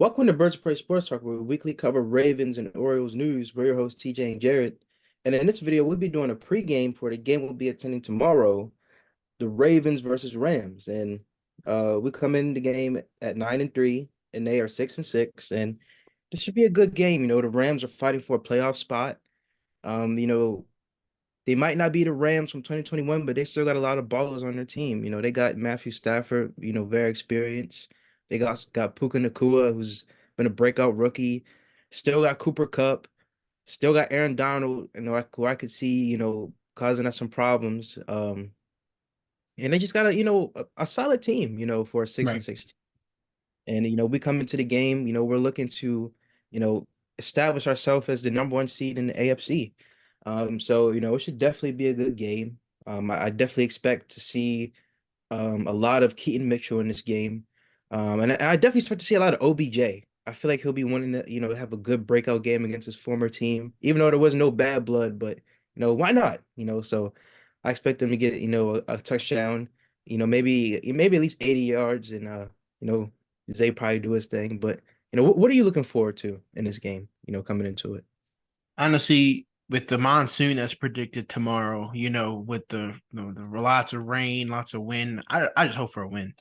Welcome to Birds of Prey Sports Talk, where we weekly cover Ravens and Orioles news. We're your hosts, TJ and Jared. And in this video, we'll be doing a pregame for the game we'll be attending tomorrow, the Ravens versus Rams. And we come in the game at 9-3, and they are 6-6. And this should be a good game. The Rams are fighting for a playoff spot. Um, you know, they might not be the Rams from 2021, but they still got a lot of ballers on their team. They got Matthew Stafford, very experienced. They got Puka Nacua, who's been a breakout rookie. Still got Cooper Kupp. Still got Aaron Donald, who I could see, causing us some problems. And they just got a solid team, for a six and Right. six. And we come into the game, we're looking to, you know, establish ourselves as the number one seed in the AFC. So it should definitely be a good game. I definitely expect to see a lot of Keaton Mitchell in this game. And I definitely expect to see a lot of OBJ. I feel like he'll be wanting to, have a good breakout game against his former team, even though there was no bad blood, but why not? So I expect them to get, a touchdown, maybe at least 80 yards and you know, Zay probably do his thing. But what are you looking forward to in this game, coming into it? Honestly, with the monsoon that's predicted tomorrow, with the lots of rain, lots of wind, I just hope for a win.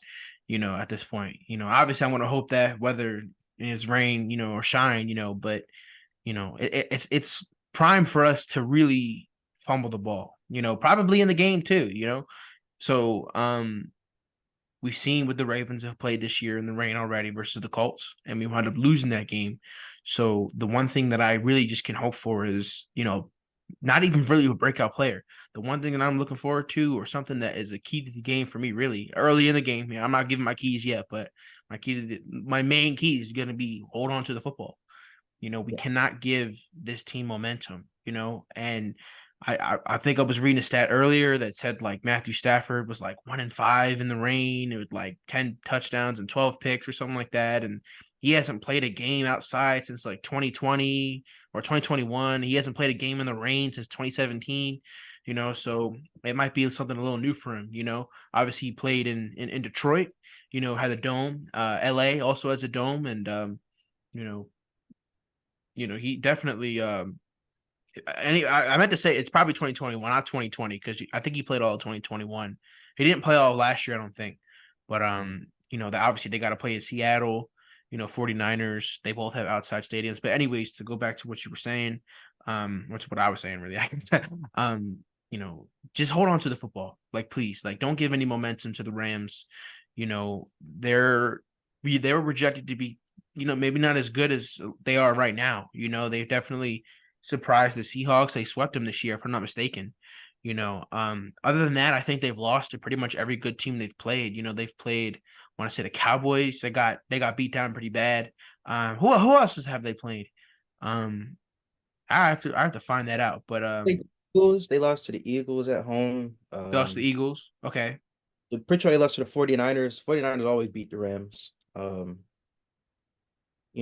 At this point, obviously I want to hope that whether it's rain, or shine, but it's prime for us to really fumble the ball. Probably in the game too. So we've seen what the Ravens have played this year in the rain already versus the Colts, and we wound up losing that game. So the one thing that I really just can hope for is, not even really a breakout player. The one thing that I'm looking forward to, or something that is a key to the game for me, really early in the game. I'm not giving my keys yet, but my main key is going to be hold on to the football. We Yeah. cannot give this team momentum, and I think I was reading a stat earlier that said like Matthew Stafford was like 1-5 in the rain. It was like 10 touchdowns and 12 picks or something like that. And he hasn't played a game outside since like 2020 or 2021. He hasn't played a game in the rain since 2017, so it might be something a little new for him. Obviously he played in Detroit, had a dome. LA also has a dome, and you know, he definitely I meant to say it's probably 2021, not 2020, because I think he played all of 2021. He didn't play all of last year, I don't think. But obviously they got to play in Seattle, 49ers. They both have outside stadiums. But anyways, to go back to what you were saying, what's what I was saying really, I guess. Just hold on to the football. Like please, like don't give any momentum to the Rams. You know, they're they were rejected to be, maybe not as good as they are right now. They've definitely surprised the Seahawks. They swept them this year, if I'm not mistaken. Other than that, I think they've lost to pretty much every good team they've played. They've played, I want to say the Cowboys. They got beat down pretty bad. Who else have they played? Um, I have to find that out. But Like, Eagles, they lost to the Eagles at home. they lost the Eagles. Okay, The pretty sure they lost to the 49ers. 49ers always beat the Rams. You I'm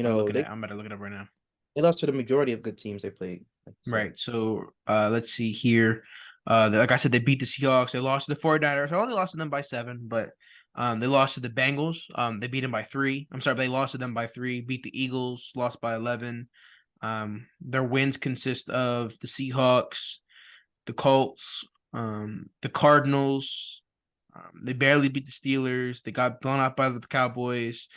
know, looking they at. I'm about to look it up right now. they lost to the majority of good teams they played. So Right. So let's see here. Like I said, they beat the Seahawks. They lost to the 49ers. I only lost to them by 7, but they lost to the Bengals. They beat them by 3. I'm sorry, they lost to them by 3. Beat the Eagles, lost by 11. Their wins consist of the Seahawks, the Colts, the Cardinals. They barely beat the Steelers. They got blown out by the Cowboys.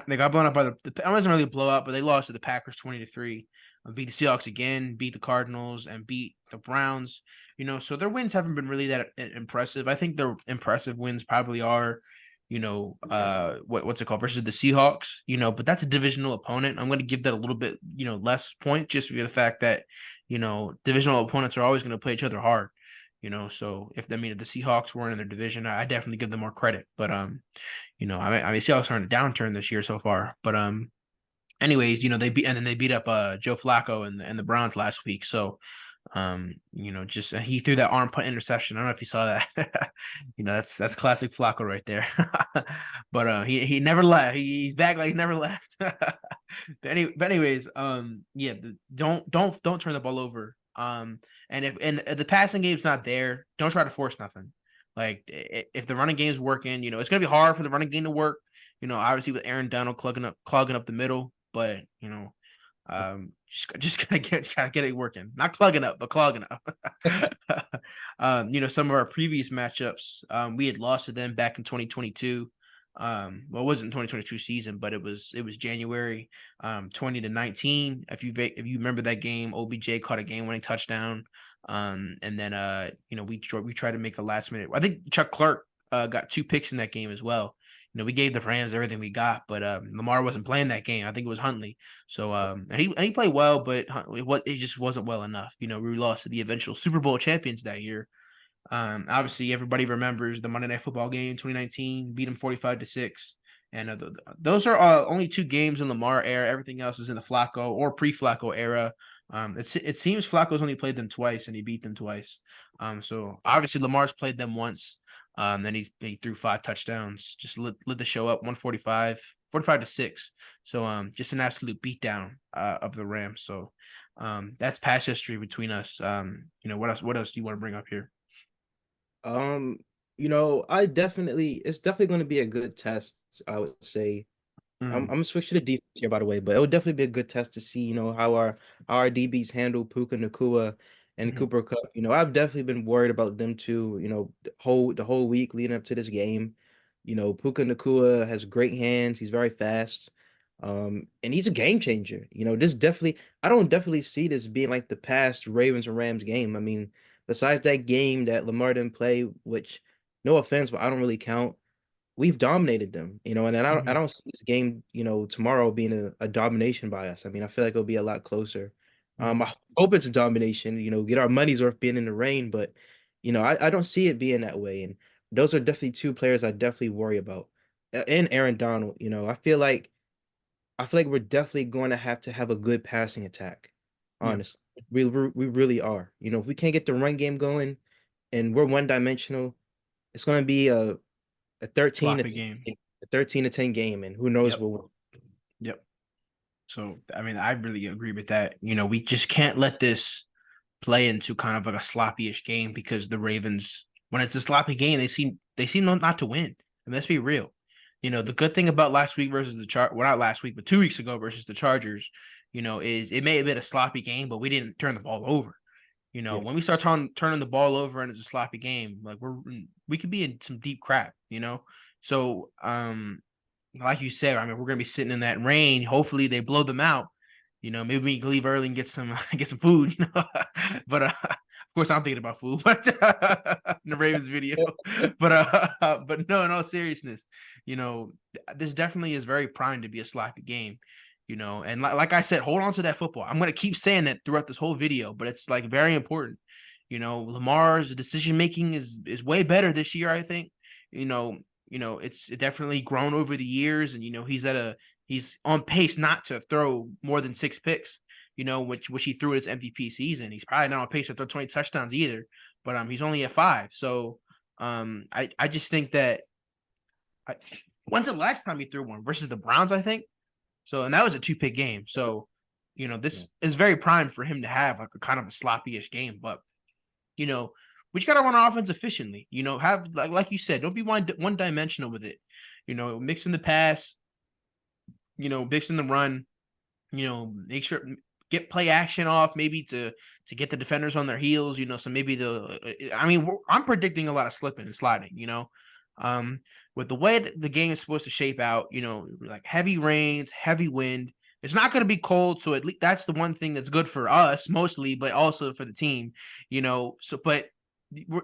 They got blown out by it wasn't really a blowout, but they lost to the Packers 20-3. Beat the Seahawks again, beat the Cardinals, and beat the Browns. So their wins haven't been really that impressive. I think their impressive wins probably are, what's it called versus the Seahawks. But that's a divisional opponent. I'm going to give that a little bit, less point just for the fact that, divisional opponents are always going to play each other hard. So if if the Seahawks weren't in their division, I definitely give them more credit. But I mean, Seahawks are in a downturn this year so far. But anyways, they beat up Joe Flacco and the Browns last week. So just he threw that arm punt interception. I don't know if you saw that. That's classic Flacco right there. But he never left. He's back like he never left. But anyways, yeah, don't turn the ball over. And if the passing game's not there, don't try to force nothing. Like if the running game's working, it's gonna be hard for the running game to work. Obviously with Aaron Donald clogging up the middle, but just gotta get it working. Not plugging up, but clogging up. Some of our previous matchups, we had lost to them back in 2022. Well, it wasn't 2022 season, but it was January, 20-19. If you remember that game, OBJ caught a game-winning touchdown. And then we tried to make a last minute. I think Chuck Clark got 2 picks in that game as well. We gave the Rams everything we got, but Lamar wasn't playing that game. I think it was Huntley. So and he played well, but it just wasn't well enough. We lost to the eventual Super Bowl champions that year. Obviously, everybody remembers the Monday Night Football game 2019, beat them 45-6. And those are only 2 games in Lamar era. Everything else is in the Flacco or pre-Flacco era. It seems Flacco's only played them twice, and he beat them twice. So obviously Lamar's played them once. Then he threw 5 touchdowns, just lit the show up 45-6. So just an absolute beatdown of the Rams. So that's past history between us. What else do you want to bring up here? Um, it's definitely going to be a good test, I would say. I'm Mm, gonna switch to the defense here, by the way, but it would definitely be a good test to see, how our DBs handle Puka Nakua and mhm, Cooper Cup. I've definitely been worried about them too, the whole week leading up to this game. Puka Nakua has great hands, he's very fast. And he's a game changer. I don't definitely see this being like the past Ravens and Rams game. I mean, besides that game that Lamar didn't play, which no offense, but I don't really count, we've dominated them, and then I mhm, don't see this game, tomorrow being a domination by us. I mean, I feel like it'll be a lot closer. mhm. I hope it's a domination, get our money's worth being in the rain, but I don't see it being that way. And those are definitely 2 players I definitely worry about. And Aaron Donald, I feel like we're definitely going to have a good passing attack. Yeah, Honestly, we really are. If we can't get the run game going and we're one dimensional, it's going to be a 13 to sloppy game. a 13 to 10 game, and who knows Yep, what will. yep. So I mean, I really agree with that. We just can't let this play into kind of like a sloppy-ish game because the Ravens, when it's a sloppy game, they seem not to win. And let's be real. The good thing about last week versus well, not last week, but 2 weeks ago versus the Chargers, is it may have been a sloppy game, but we didn't turn the ball over. Yeah. When we start turning the ball over and it's a sloppy game, like we could be in some deep crap. So like you said, I mean, we're gonna be sitting in that rain. Hopefully, they blow them out. Maybe we can leave early and get some get some food. But of course, I'm thinking about food, but in the Ravens video. But no, in all seriousness, this definitely is very primed to be a sloppy game. And like I said, hold on to that football. I'm gonna keep saying that throughout this whole video, but it's like very important. Lamar's decision making is way better this year, I think. You know, it's definitely grown over the years, and he's on pace not to throw more than 6 picks. Which he threw his MVP season. He's probably not on pace to throw 20 touchdowns either, but he's only at 5. So I just think that when's the last time he threw one versus the Browns? I think so, and that was a 2 pick game. So Yeah. this is very prime for him to have like a kind of a sloppy-ish game, but you know, we just gotta run our offense efficiently. Have like you said, don't be one dimensional with it. Mix in the pass, mix in the run. Make sure get play action off maybe to get the defenders on their heels. So maybe I mean, I'm predicting a lot of slipping and sliding. Um, with the way that the game is supposed to shape out. Like heavy rains, heavy wind. It's not going to be cold, so at least that's the one thing that's good for us mostly, but also for the team. But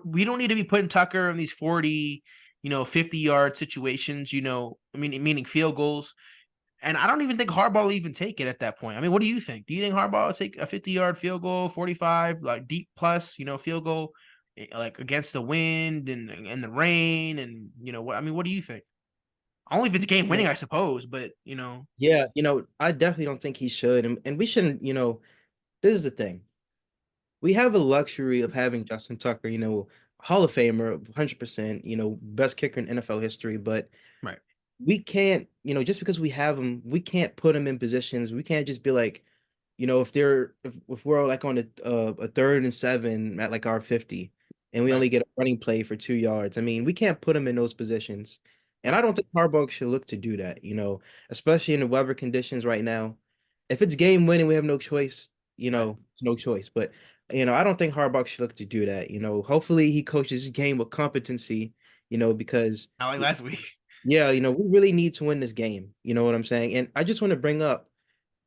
we don't need to be putting Tucker in these 40, 50-yard situations. Meaning field goals. And I don't even think Harbaugh will even take it at that point. I mean, what do you think? Do you think Harbaugh will take a 50-yard field goal, 45, like deep plus, field goal, like against the wind and the rain and what? I mean, what do you think? Only if it's game You winning, know, I suppose. But yeah, I definitely don't think he should, and we shouldn't. This is the thing. We have a luxury of having Justin Tucker, Hall of Famer, 100%, best kicker in NFL history, but right, we can't, just because we have him, we can't put him in positions. We can't just be like, if we're like on a 3rd and 7 at like our 50 and we right, only get a running play for 2 yards. I mean, we can't put him in those positions. And I don't think Harbaugh should look to do that, especially in the weather conditions right now. If it's game winning, we have no choice, Right. no choice. But, I don't think Harbaugh should look to do that. Hopefully he coaches his game with competency, because Not like last week. yeah, we really need to win this game. You know what I'm saying? And I just want to bring up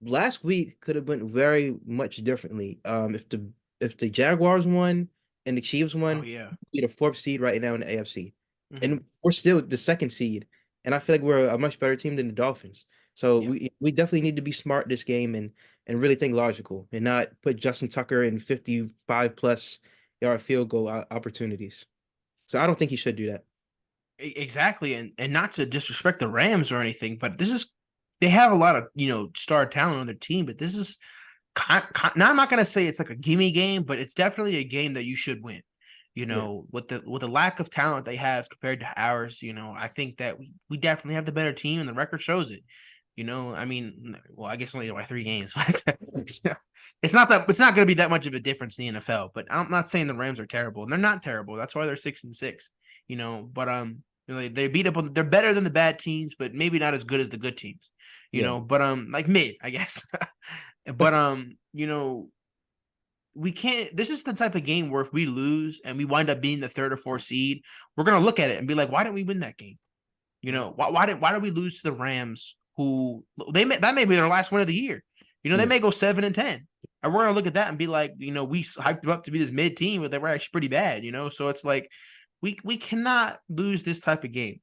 last week could have went very much differently. If the Jaguars won and the Chiefs Oh won, yeah. we'd be the fourth seed right now in the AFC, Hmm. and we're still the second seed. And I feel like we're a much better team than the Dolphins. So Yeah. we definitely need to be smart this game and really think logical and not put Justin Tucker in 55 plus yard field goal opportunities. So I don't think he should do that. Exactly, and not to disrespect the Rams or anything, but this is they have a lot of star talent on their team, but this is now I'm not gonna say it's like a gimme game, but it's definitely a game that you should win. Yeah, With the lack of talent they have compared to ours, I think that we definitely have the better team, and the record shows it. I mean, well, I guess only by 3 games, but it's not going to be that much of a difference in the NFL. But I'm not saying the Rams are terrible, and they're not terrible. That's why they're 6-6. But they beat up on. They're better than the bad teams, but maybe not as good as the good teams. yeah, But like mid, I guess. But we can't. This is the type of game where if we lose and we wind up being the third or fourth seed, we're gonna look at it and be like, why didn't we win that game? Why did we lose to the Rams? Who that may be their last win of the year. They yeah, may go 7-10, and we're gonna look at that and be like, we hyped them up to be this mid team, but they were actually pretty bad. So it's like we cannot lose this type of game.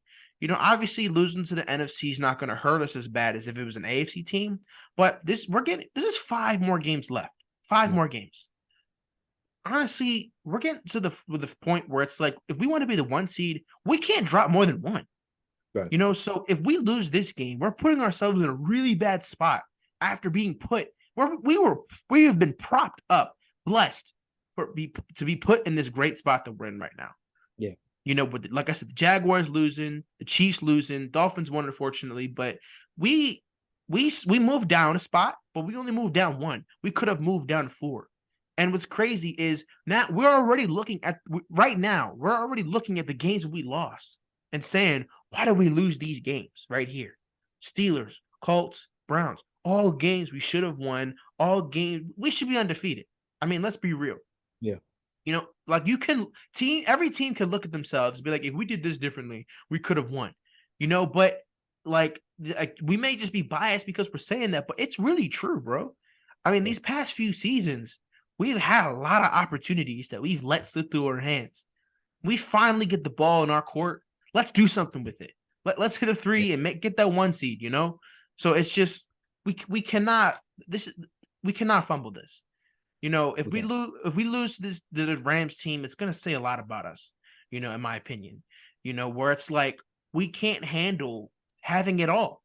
Obviously losing to the NFC is not going to hurt us as bad as if it was an AFC team, but this is 5 more games left. Five yeah. more games. Honestly, we're getting to the point where it's like if we want to be the 1 seed, we can't drop more than one. Right. So if we lose this game, we're putting ourselves in a really bad spot after being put where we have been propped up, blessed to be put in this great spot that we're in right now. Yeah, But like I said, the Jaguars losing, the Chiefs losing, Dolphins won unfortunately, but we moved down a spot, but we only moved down one. We could have moved down 4. And what's crazy is now we're already looking at right now, we're already looking at the games we lost and saying, why did we lose these games right here? Steelers, Colts, Browns, all games we should have won, all games we should be undefeated. I mean, let's be real. yeah, Like every team can look at themselves and be like, if we did this differently, we could have won. But like we may just be biased because we're saying that, but it's really true, bro. I mean, yeah. these past few seasons, we've had a lot of opportunities that we've let slip through our hands. We finally get the ball in our court. Let's do something with it. Let's hit a Yeah. three and get that 1 seed. So it's just we cannot this we cannot fumble this. Okay. If we lose this the Rams team, it's gonna say a lot about us, in my opinion. Where it's like we can't handle having it all.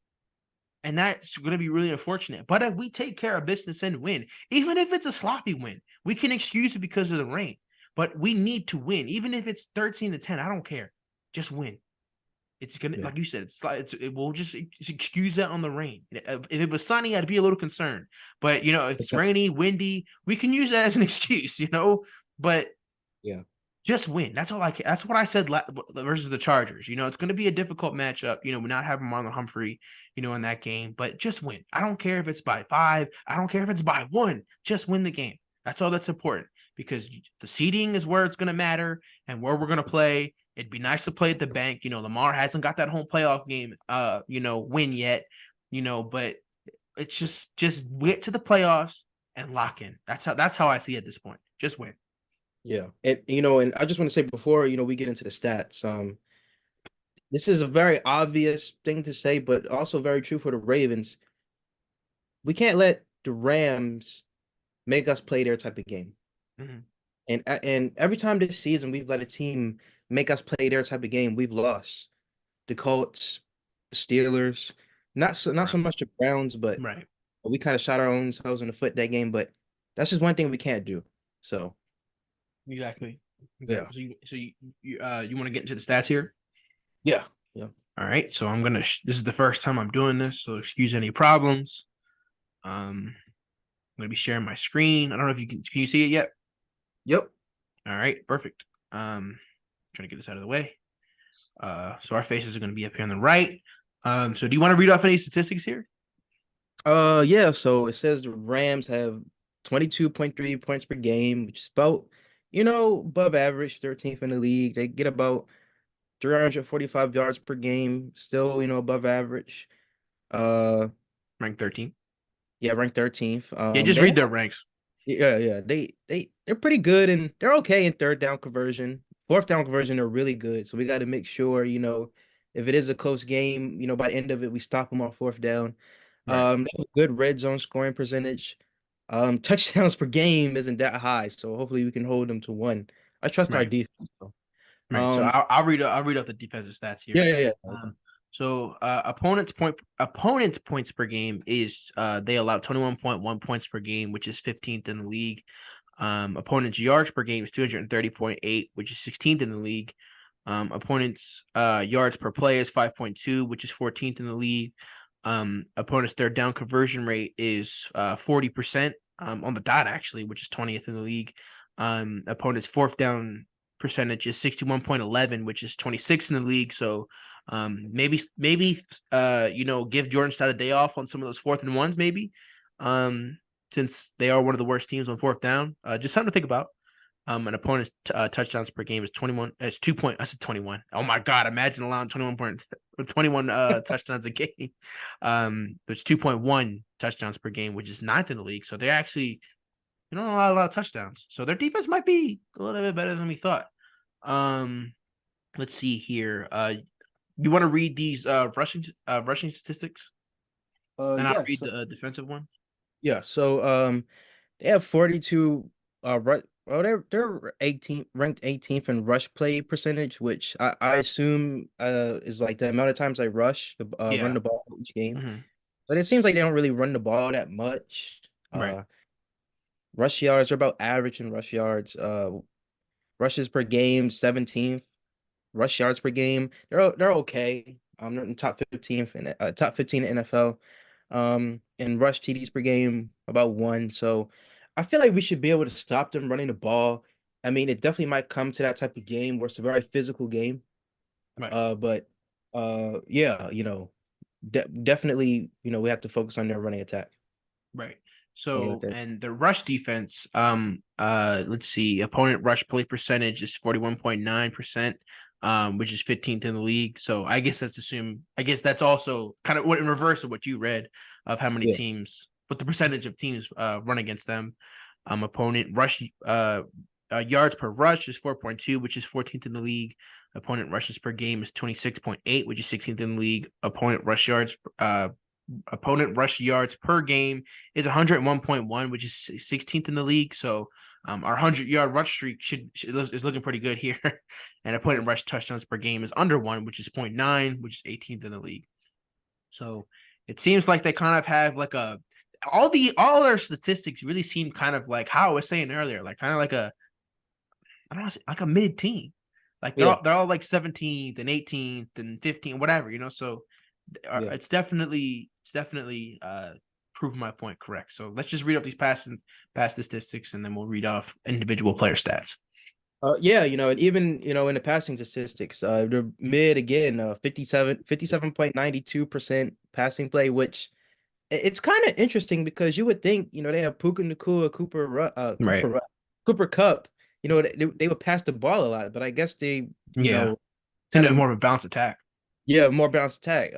And that's gonna be really unfortunate. But if we take care of business and win, even if it's a sloppy win, we can excuse it because of the rain. But we need to win. Even if it's 13-10, I don't care. Just win. It's gonna, Yeah. like you said, we'll just excuse that on the rain. If it was sunny, I'd be a little concerned. But if it's Okay. rainy, windy, we can use that as an excuse. But Yeah. just win. That's all I can. That's what I said versus the Chargers. It's going to be a difficult matchup. We not having Marlon Humphrey, in that game, but just win. I don't care if it's by 5. I don't care if it's by 1. Just win the game. That's all that's important because the seeding is where it's going to matter and where we're going to play. It'd be nice to play at the bank. Lamar hasn't got that home playoff game, win yet. But it's just get to the playoffs and lock in. That's how I see it at this point. Just win. Yeah. And I just want to say before, we get into the stats, this is a very obvious thing to say, but also very true for the Ravens. We can't let the Rams make us play their type of game. Mhm. And every time this season we've let a team make us play their type of game, we've lost. The Colts, the Steelers, not so Right. much the Browns, but Right. we kind of shot our own selves in the foot that game. But that's just one thing we can't do. So Exactly. yeah. Exactly. So you want to get into the stats here? Yeah. Yeah. All right. So I'm gonna. This is the first time I'm doing this, so excuse any problems. I'm gonna be sharing my screen. I don't know if you can you see it yet? Yep. All right. Perfect. Trying to get this out of the way. So our faces are going to be up here on the right. So do you want to read off any statistics here? Yeah, so it says the Rams have 22.3 points per game, which is about, above average, 13th in the league. They get about 345 yards per game, still, above average. Uh, Ranked 13th. yeah, ranked 13th. Yeah, just They read their ranks. Yeah. They're pretty good and they're okay in third down conversion. Fourth down conversion, they're really good. So we got to make sure, if it is a close game, by the end of it, we stop them on fourth down. Right. They have a good red zone scoring percentage. Touchdowns per game isn't that high, so hopefully we can hold them to one. I trust our Right. defense, though. Right. So Um, I'll read out the defensive stats yeah, here. yeah, yeah. Okay. Opponents points per game is they allow 21.1 points per game, which is 15th in the league. Opponents yards per game is 230.8, which is 16th in the league. Opponents yards per play is 5.2, which is 14th in the league. Opponents third down conversion rate is 40% on the dot actually, which is 20th in the league. Opponents fourth down percentage is 61.11, which is 26th in the league. So maybe give Jordan Stout a day off on some of those fourth and ones, maybe. Since they are one of the worst teams on fourth down. Just something to think about. An opponent's touchdowns per game is 21. It's 2 point. I said 21. Oh my god! Imagine allowing 21 touchdowns a game. There's 2.1 touchdowns per game, which is ninth in the league. So they're actually allow a lot of touchdowns. So their defense might be a little bit better than we thought. Um, let's see here. You want to read these rushing statistics, and I'll Yeah, read so the defensive one. yeah, so they have 42 they're 18th ranked 18th in rush play percentage, which I assume is like the amount of times I run Yeah. the ball each game. Hmm. But it seems like they don't really run the ball that much. Right. Rush yards are about average in rush yards. Rushes per game, 17th. Rush yards per game, they're okay. They're in top 15th and top 15 in NFL. And rush TDs per game, about one. So I feel like we should be able to stop them running the ball. I mean, it definitely might come to that type of game where it's a very physical game. Right. But yeah, definitely, we have to focus on their running attack. Right. Something like So, that. and the rush defense, let's see, opponent rush play percentage is 41.9%, which is 15th in the league. So I guess that's also kind of what in reverse of what you read of how many Yeah. teams, what the percentage of teams run against them. Opponent rush yards per rush is 4.2, which is 14th in the league. Opponent rushes per game is 26.8, which is 16th in the league. Opponent rush yards per game is 101.1, which is 16th in the league. So our 100-yard rush streak is looking pretty good here. And opponent rush touchdowns per game is under one, which is 0.9, which is 18th in the league. So it seems like they kind of have like all their statistics really seem kind of like how I was saying earlier, like kind of like I don't want to say like a mid team. Like Yeah. they're all like 17th and 18th and 15th, whatever, So Yeah. it's definitely proved my point correct. So let's just read off these past statistics, and then we'll read off individual player stats. Yeah, and even, in the passing statistics, they're mid again, 57.92% passing play, which it's kind of interesting because you would think, they have Puka Nacua, Right. Cooper Cup, they would pass the ball a lot, but I guess they, Yeah. It's kind in of, more of a balanced attack. yeah, more balanced attack.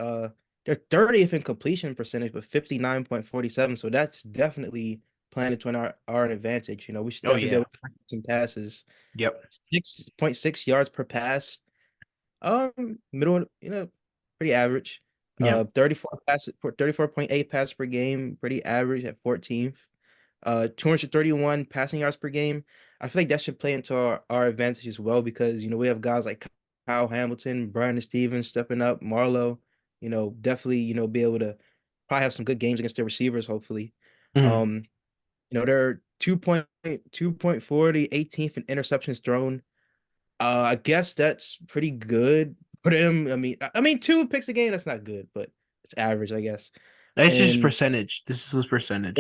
They're 30th in completion percentage, but 59.47. So that's definitely playing to our advantage. We should Oh definitely be yeah. able to some passes. Yep. 6.6 yards per pass. Middle, pretty average. Yep. 34 passes for 34.8 passes per game, pretty average at 14th. 231 passing yards per game. I feel like that should play into our advantage as well because we have guys like Kyle Hamilton, Brandon Stevens stepping up, Marlowe, definitely, be able to probably have some good games against their receivers, hopefully. Mhm. Um, they're 2.40, 18th in interceptions thrown. I guess that's pretty good for them. I mean, two picks a game, that's not good, but it's average, I guess. It's just And percentage. This is yeah, percentage.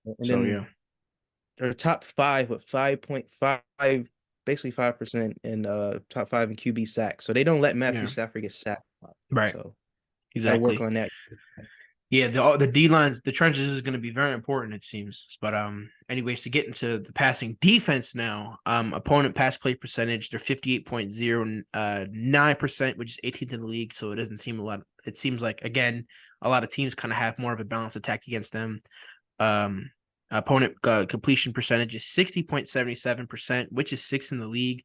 and So then yeah. they're top five with 5.5. basically 5% in top five in QB sacks. So they don't let Matthew Yeah, Stafford get sacked a lot. right. So got to work Exactly. on that. Yeah, the D lines, the trenches is going to be very important, it seems. But anyways, to get into the passing defense now, opponent pass play percentage, they're 58.09%, which is 18th in the league. So it doesn't seem a lot. It seems like again, a lot of teams kind of have more of a balanced attack against them. Um, opponent completion percentage is 60.77%, which is sixth in the league.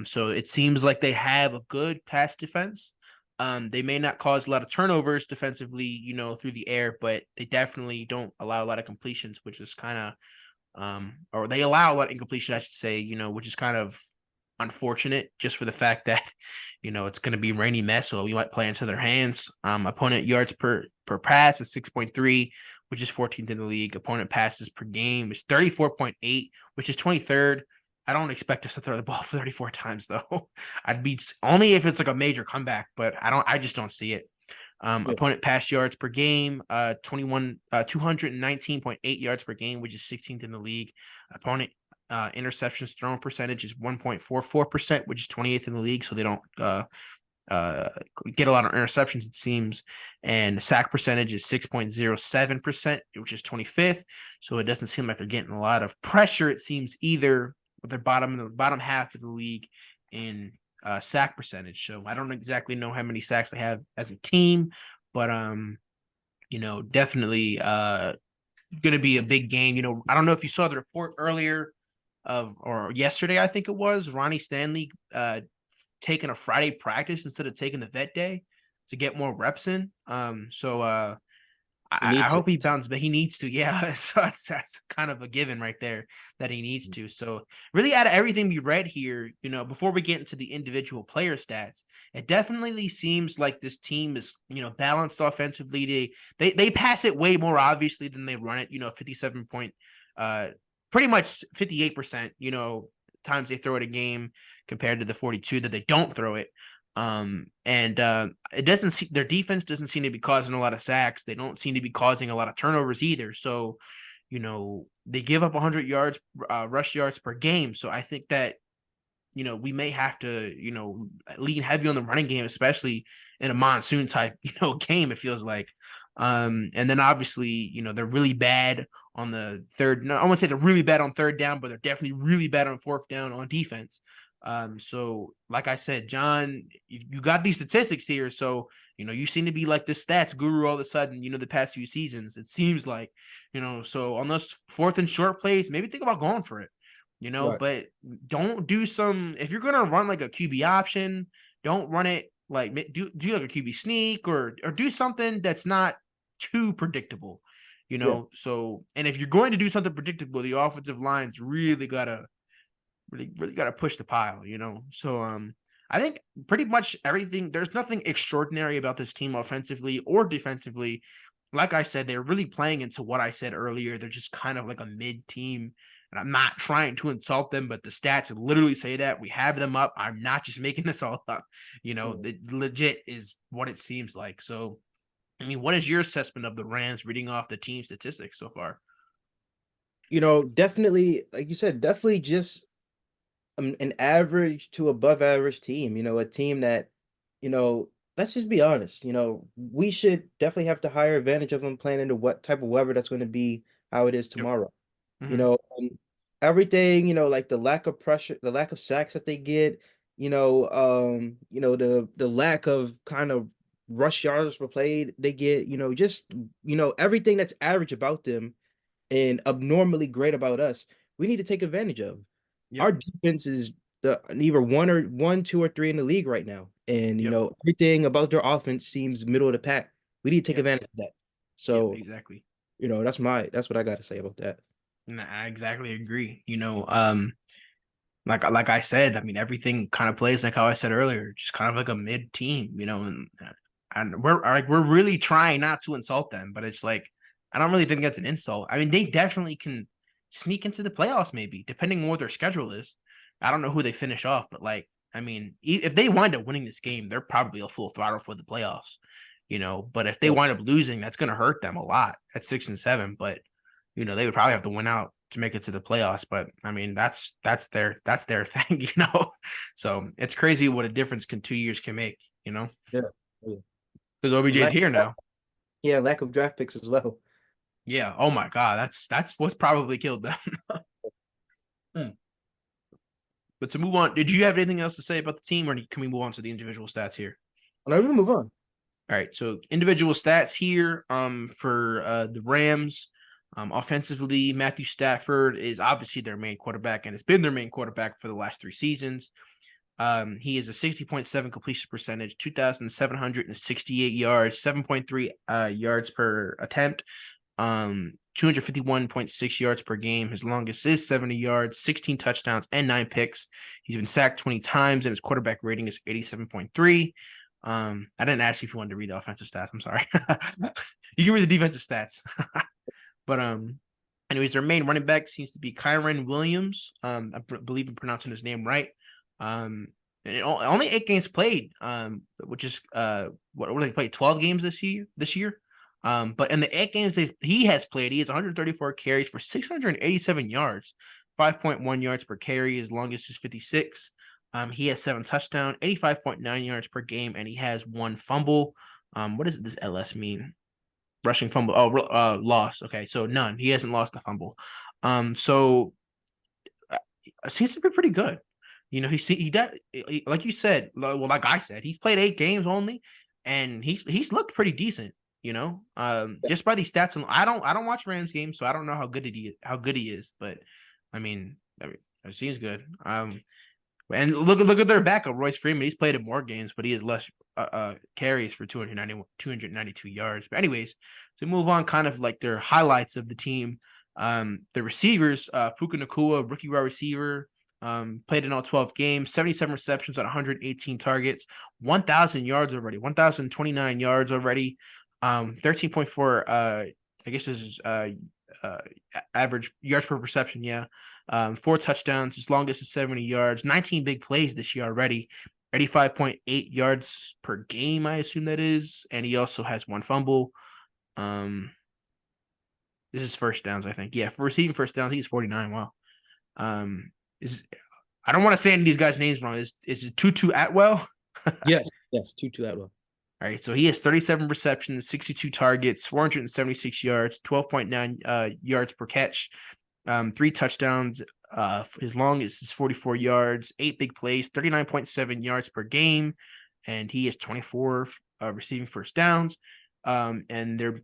So it seems like they have a good pass defense. They may not cause a lot of turnovers defensively, through the air, but they definitely don't allow a lot of completions, which is kind of, or they allow a lot of incompletion, I should say, which is kind of unfortunate just for the fact that, it's going to be rainy mess, so we might play into their hands. Opponent yards per pass is 6.3, which is 14th in the league. Opponent passes per game is 34.8, which is 23rd. I don't expect us to throw the ball 34 times though. I'd be only if it's like a major comeback, but I just don't see it. Yeah. Opponent pass yards per game, 219.8 yards per game, which is 16th in the league. Opponent interceptions thrown percentage is 1.44%, which is 28th in the league. So they don't uh, get a lot of interceptions, it seems. And the sack percentage is 6.07%, which is 25th. So it doesn't seem like they're getting a lot of pressure, it seems, either with their bottom half of the league in sack percentage. So I don't exactly know how many sacks they have as a team, but definitely gonna be a big game. I don't know if you saw the report earlier or yesterday, I think it was, Ronnie Stanley taking a Friday practice instead of taking the vet day to get more reps in. So You I need to. hope he bounces, but he needs to. Yeah, so that's kind of a given right there that he needs to. So really, out of everything we read here, before we get into the individual player stats, it definitely seems like this team is, balanced offensively. They pass it way more obviously than they run it. 57 point, pretty much 58%. Times they throw it a game compared to the 42 that they don't throw it. And it doesn't see their defense doesn't seem to be causing a lot of sacks. They don't seem to be causing a lot of turnovers either. So, they give up 100 yards, rush yards per game. So I think that, we may have to, lean heavy on the running game, especially in a monsoon type, game, it feels like. And then obviously, they're really bad on the third. No, I won't say they're really bad on third down, but they're definitely really bad on fourth down on defense. So like I said, John, you got these statistics here. So, you seem to be like this stats guru all of a sudden, the past few seasons, it seems like, so on those fourth and short plays, maybe think about going for it, Right. but don't do if you're going to run like a QB option, don't run it like do like a QB sneak or do something that's not too predictable, Yeah. so, and if you're going to do something predictable, the offensive line's really got to push the pile, So I think pretty much everything, there's nothing extraordinary about this team offensively or defensively. Like I said, they're really playing into what I said earlier. They're just kind of like a mid team. And I'm not trying to insult them, but the stats literally say that. We have them up. I'm not just making this all up. Yeah. The legit is what it seems like. So, I mean, what is your assessment of the Rams reading off the team statistics so far? Definitely, like you said, definitely just an average to above average team, a team that, you know, let's just be honest, we should definitely have to hire advantage of them playing into what type of weather that's going to be how it is Yep. tomorrow. Mm-hmm. Everything, like the lack of pressure, the lack of sacks that they get, the lack of kind of rush yards per play they get, just everything that's average about them and abnormally great about us, we need to take advantage of. Our Yep. defense is the either one, two, or three in the league right now. And Yep. everything about their offense seems middle of the pack. We need to take Yep. advantage of that. Yep. So, Exactly. that's what I gotta say about that. And I exactly agree. Like I said, I mean, everything kind of plays like how I said earlier, just kind of like a mid team, and we're really trying not to insult them, but it's like I don't really think that's an insult. I mean, they definitely can sneak into the playoffs, maybe depending on what their schedule is. I don't know who they finish off, but like, I mean, if they wind up winning this game, they're probably a full throttle for the playoffs, But if they Yeah. wind up losing, that's going to hurt them a lot at 6-7. But they would probably have to win out to make it to the playoffs. But I mean, that's their thing, you know. So it's crazy what a difference can 2 years can make, you know, Yeah. Yeah. because OBJ's Lack, here now. yeah, lack of draft picks as well. Yeah. Oh my God, that's what's probably killed them. Hmm. But to move on, did you have anything else to say about the team, or can we move on to the individual stats here? Now we move on. All right, so individual stats here for the Rams. Offensively, Matthew Stafford is obviously their main quarterback and has been their main quarterback for the last 3 seasons. He is a 60.7 completion percentage, 2,768 yards, 7.3 yards per attempt, 251.6 yards per game. His longest is 70 yards, 16 touchdowns, and 9 picks. He's been sacked 20 times, and his quarterback rating is 87.3. I didn't ask you if you wanted to read the offensive stats. I'm sorry. You can read the defensive stats. But anyways, their main running back seems to be Kyron Williams. Believe I'm pronouncing his name right. And only 8 games played. Which is what they played 12 games this year. But in the 8 games he has played, he has 134 carries for 687 yards, 5.1 yards per carry. His longest is 56. He has 7 touchdowns, 85.9 yards per game, and he has 1 fumble. What does this LS mean? Rushing fumble. Oh, lost. Okay, so none. He hasn't lost a fumble. So seems to be pretty good. You know, like you said, well, like I said, he's played 8 games only, and he's looked pretty decent. You know, just by these stats, and I don't watch Rams games, so I don't know how good he is. But I mean, it seems good. And look at their backup, Royce Freeman. He's played in more games, but he has less carries for 292 yards. But anyways, to move on, kind of like their highlights of the team. The receivers, Puka Nakua, rookie wide receiver, played in all 12 games, 77 receptions on 118 targets, 1,000 yards already, 1,029 yards already, 13.4. I guess this is uh, average yards per reception. Yeah. 4 touchdowns. His longest is 70 yards, 19 big plays this year already, 85.8 yards per game, I assume that is. And he also has 1 fumble. This is first downs, I think. Yeah, for receiving first downs, he's 49. Wow. Is I don't want to say any of these guys' names wrong. Is it Tutu Atwell? Yes, yes, two that well. All right, so he has 37 receptions, 62 targets, 476 yards, 12.9 yards per catch, 3 touchdowns. His longest is 44 yards, 8 big plays, 39.7 yards per game, and he is 24 receiving first downs. And they're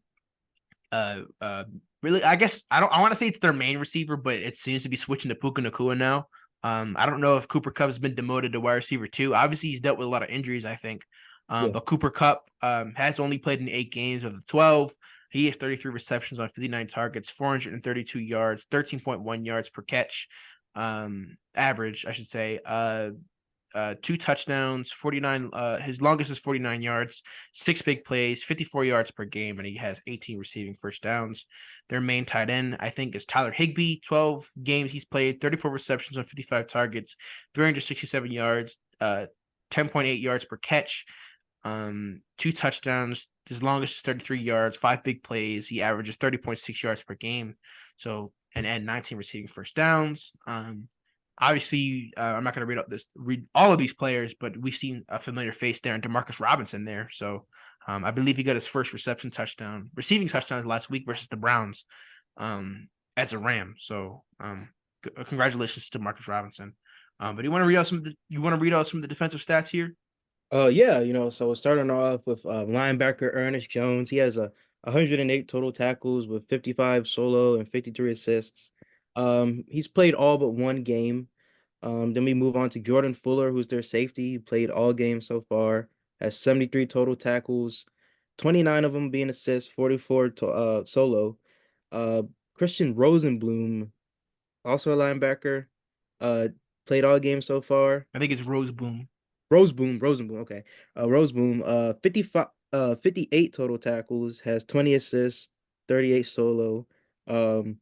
really, I guess I want to say it's their main receiver, but it seems to be switching to Puka Nakua now. I don't know if Cooper Kupp has been demoted to wide receiver too. Obviously, he's dealt with a lot of injuries, I think. Yeah. But Cooper Kupp has only played in 8 games of the 12. He has 33 receptions on 59 targets, 432 yards, 13.1 yards per catch, average, I should say. 2 touchdowns, 49. His longest is 49 yards, 6 big plays, 54 yards per game, and he has 18 receiving first downs. Their main tight end, I think, is Tyler Higbee. 12 games he's played, 34 receptions on 55 targets, 367 yards, 10.8 yards per catch, 2 touchdowns. His longest is 33 yards, 5 big plays. He averages 30.6 yards per game. So and 19 receiving first downs. Obviously, I'm not going to read all of these players, but we've seen a familiar face there and Demarcus Robinson there. So I believe he got his first receiving touchdown last week versus the Browns as a Ram. So congratulations to Demarcus Robinson. But you want to read out some of the defensive stats here? Yeah, so starting off with linebacker Ernest Jones. He has a 108 total tackles with 55 solo and 53 assists. He's played all but 1 game. Then we move on to Jordan Fuller, who's their safety. He played all games so far, has 73 total tackles, 29 of them being assists, 44 to solo. Uh, Christian Rosenblum, also a linebacker, uh, played all games so far. I think it's Rose Boom. Rosenboom, okay. Rosenboom, 55, 58 total tackles, has 20 assists, 38 solo. Um,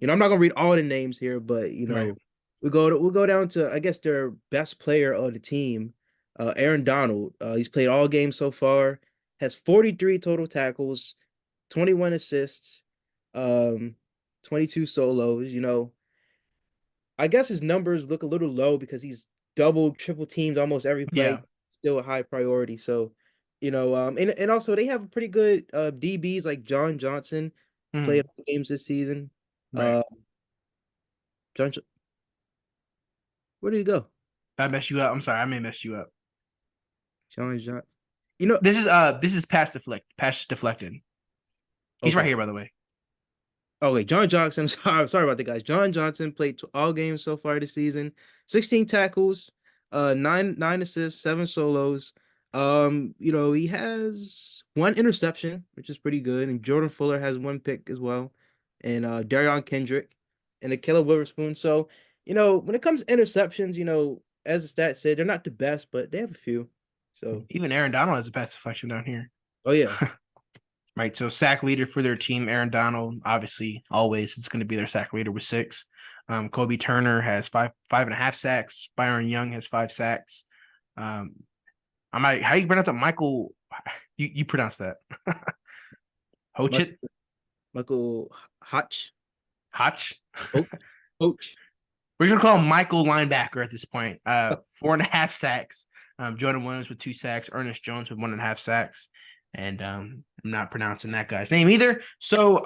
I'm not gonna read all the names here, but Right. we'll go down to I guess their best player of the team, Aaron Donald. He's played all games so far, has 43 total tackles, 21 assists. Um, 22 solos. I guess his numbers look a little low because he's double, triple teamed almost every Yeah. play. Still a high priority. So, and also they have pretty good DBs like John Johnson played Mhm. games this season. Right. Uh, John, where did he go? Did I mess you up? I'm sorry, I may mess you up. John Johnson. You know, This is pass deflected. He's right okay. here, by the way. Oh wait, John Johnson. I'm sorry about the guys. John Johnson played all games so far this season. 16 tackles, nine assists, seven solos. He has one interception, which is pretty good, and Jordan Fuller has one pick as well, and Darion Kendrick and Akilla Witherspoon. So, when it comes to interceptions, as the stat said, they're not the best, but they have a few. So, Even Aaron Donald has a pass deflection down here. oh yeah, Right. So sack leader for their team, Aaron Donald, obviously always it's going to be their sack leader with six. Kobe Turner has five and a half sacks. Byron Young has 5 sacks. Um, how you pronounce it? Michael, you pronounce that. Michael, Hochit? Michael Hotch, Hotch? Coach, Coach. We're gonna call him Michael linebacker at this point. 4.5 sacks. Jordan Williams with 2 sacks. Ernest Jones with 1.5 sacks. And I'm not pronouncing that guy's name either. So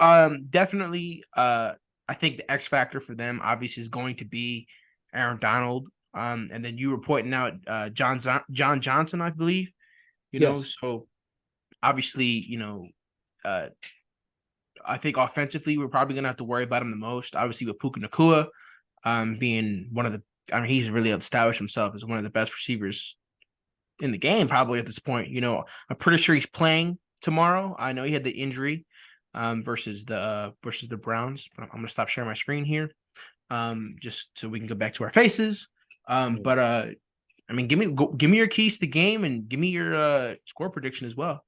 definitely, I think the X factor for them obviously is going to be Aaron Donald. And then you were pointing out John Johnson, I believe. Yes. So obviously, uh, I think offensively we're probably gonna have to worry about him the most. Obviously with Puka Nakua, being one of the, I mean, he's really established himself as one of the best receivers in the game, probably at this point. I'm pretty sure he's playing tomorrow. I know he had the injury versus the Browns. I'm gonna stop sharing my screen here, just so we can go back to our faces. Mm. But I mean, give me your keys to the game and give me your score prediction as well.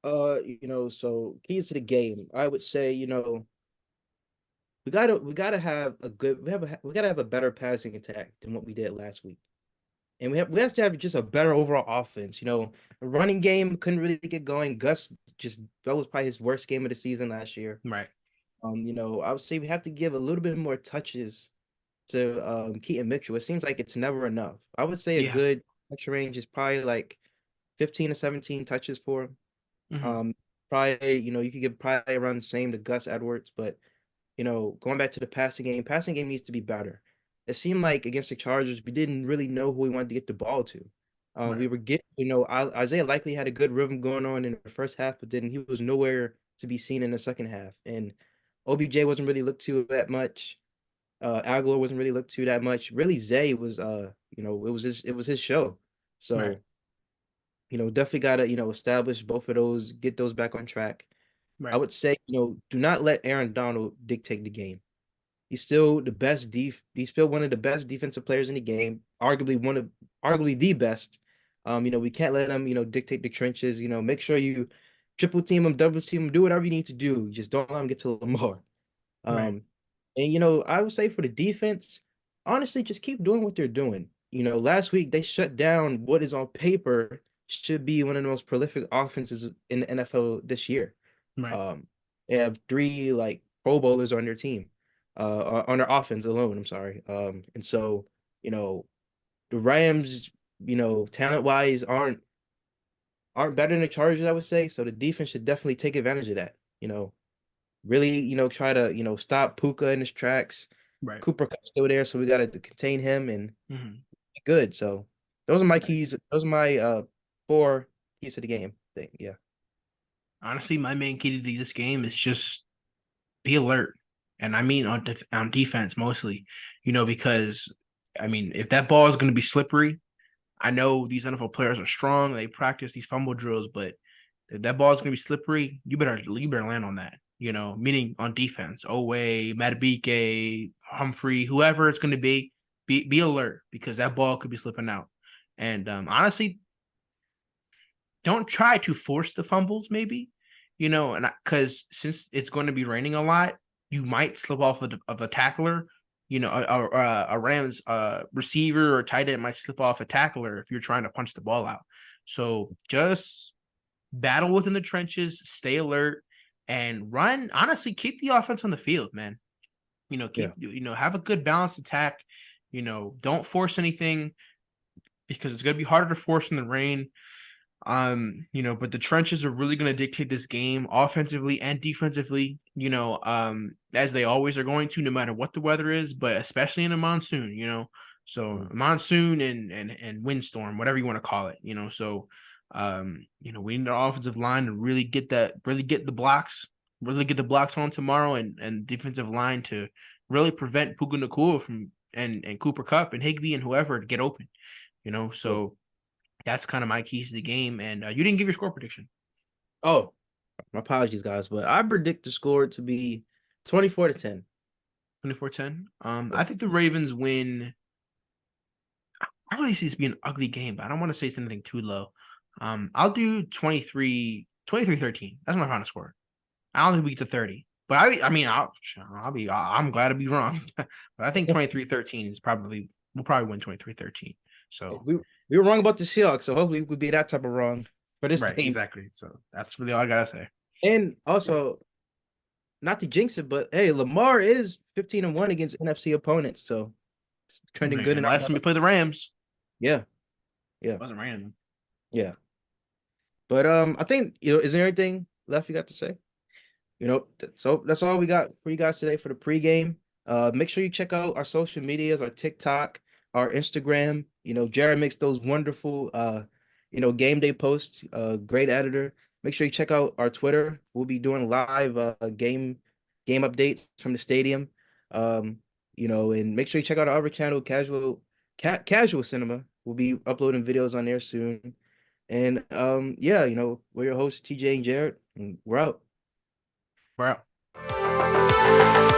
So keys to the game. I would say, we gotta have a good we gotta have a better passing attack than what we did last week. And we have to have just a better overall offense. The running game couldn't really get going. Gus just that was probably his worst game of the season last year. Right. I would say we have to give a little bit more touches to Keaton Mitchell. It seems like it's never enough. I would say a Yeah. good touch range is probably like 15 to 17 touches for him. Hmm. Um, Probably, you could get probably around the same to Gus Edwards, but going back to the passing game needs to be better. It seemed like against the Chargers, we didn't really know who we wanted to get the ball to. We Right. were getting, Isaiah likely had a good rhythm going on in the first half, but then he was nowhere to be seen in the second half. And OBJ wasn't really looked to that much. Aguilar wasn't really looked to that much. Really, Zay was, it was his show. Right. So, definitely gotta, establish both of those, get those back on track. I Right. would say, do not let Aaron Donald dictate the game. He's still one of the best defensive players in the game, arguably the best. We can't let him, dictate the trenches. Make sure you triple team him, double team him, do whatever you need to do. Just don't let him get to Lamar. Right. Um, and I would say for the defense, honestly, just keep doing what they're doing. Last week they shut down what is on paper should be one of the most prolific offenses in the NFL this year. Right. Um, they have three like Pro Bowlers on their team, on their offense alone. I'm sorry. And so the Rams, talent wise, aren't better than the Chargers, I would say. So the defense should definitely take advantage of that. Really, try to stop Puka in his tracks. Right. Cooper Cup's still there, so we got to contain him and Hmm. be good. So those are my Right. keys. Those are my four keys to the game thing. Yeah. Honestly, my main key to this game is just be alert. And I mean on defense mostly, because I mean, if that ball is going to be slippery, I know these NFL players are strong. They practice these fumble drills, but if that ball is going to be slippery, you better land on that. Meaning on defense. Owe, Matabike, Humphrey, whoever it's going to be alert because that ball could be slipping out. And honestly, don't try to force the fumbles, maybe, and because since it's going to be raining a lot, you might slip off of a tackler. A Rams receiver or tight end might slip off a tackler if you're trying to punch the ball out. So just battle within the trenches, stay alert, and run. Honestly, keep the offense on the field, man. Yeah. Have a good balanced attack. Don't force anything because it's gonna be harder to force in the rain. But the trenches are really going to dictate this game offensively and defensively, as they always are going to, no matter what the weather is, but especially in a monsoon. So Mm. monsoon and windstorm, whatever you want to call it. So we need our offensive line to really get the blocks on tomorrow and defensive line to really prevent Puka Nakua and Cooper Cup and Higby and whoever to get open, Yeah. so that's kind of my keys to the game. And you didn't give your score prediction. Oh, my apologies, guys, but I predict the score to be 24-10. 24-10. Yeah. I think the Ravens win. I really see this being an ugly game, but I don't want to say it's anything too low. I'll do 23-13. That's my final score. I don't think we get to 30. But I mean, I'm glad to be wrong. But I think 23-13 we'll probably win 23-13. So, We were wrong about the Seahawks, so hopefully we could be that type of wrong for this right, game. exactly. So that's really all I gotta say. And also, not to jinx it, but hey, Lamar is 15-1 against NFC opponents, so it's trending good in our Unless we play the Rams. yeah, It yeah, wasn't random. yeah. But I think is there anything left you got to say? So that's all we got for you guys today for the pregame. Make sure you check out our social medias, our TikTok, our Instagram. Jared makes those wonderful game day posts. Great editor. Make sure you check out our Twitter. We'll be doing live game updates from the stadium. And make sure you check out our other channel, Casual Cinema. We'll be uploading videos on there soon. And yeah, we're your hosts, TJ and Jared, and we're out. We're out.